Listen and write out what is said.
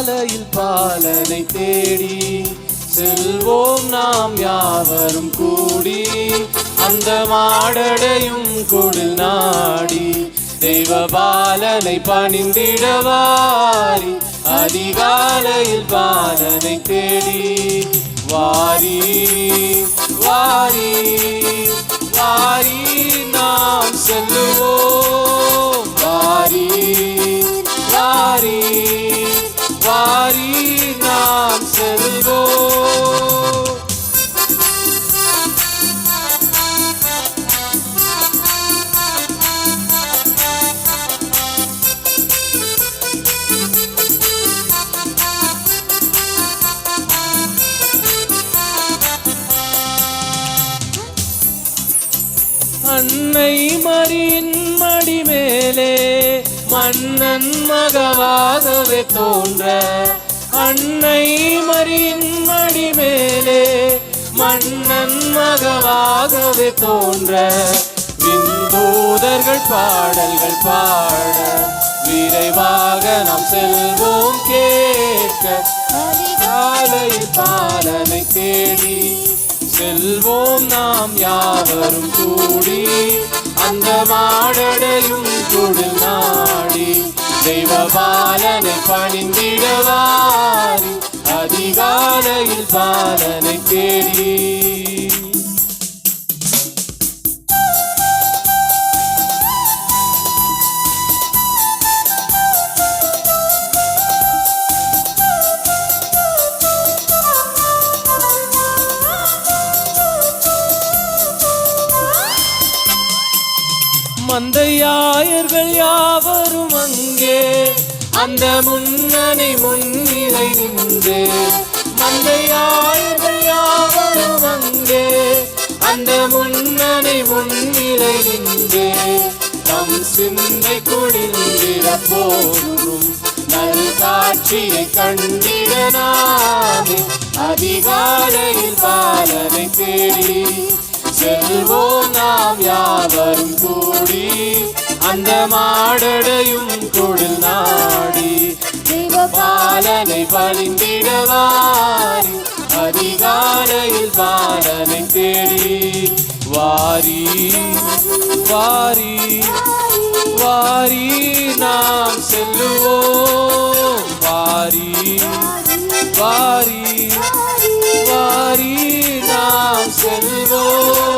அதிகாலையில் பாலனை தேடி செல்வோம் நாம் யாவரும் கூடி அந்த மாடடையும் குடில் நாடி தெய்வ பாலனை பணிந்திடவாரி அதிகாலையில் பாலனை தேடி வாரி வாரி வாரி நாம் செல்லுவோம் வாரி வாரி வாரி நாம் செல்வோம். அன்னை மரியின் மடி மேலே மன்னன் மகவாகவே தோன்ற அன்னை மரியின் மடி மேலே மன்னன் மகவாகவே தோன்ற விந்தூதர்கள் பாடல்கள் பாட விரைவாக நாம் செல்வோம் கேட்க அதிகாலையில் பாலனை தேடி செல்வோம் நாம் யாவரும் கூடி அந்த மாடடையும் குடில் நாடி தெய்வ பாலனை பணிந்திடவாரி அதிகாலையில் பாலனை தேடி. மந்தையாயர்கள் யாவரும் அங்கே அந்த முன்னணி முன்னிலை நின்று மந்தையாயர்கள் யாவரும் அங்கே அந்த முன்னணி முன்னிலை நின்று நம் சிந்தை குடிந்திட போரும் நல் காட்சியை கண்டிட நாமே அதிகாலையில் பாலனை தேடி செல்வோம் நாம் யாவரும் கூடி அந்த மாடடையும் குடில் நாடி தெய்வ பாலனை பணிந்திடவாரி அதிகாலையில் பாலனை தேடி வாரி வாரி வாரி நாம் செல்லுவோம் வாரி வாரி வாரி நாம் செல்வோம்.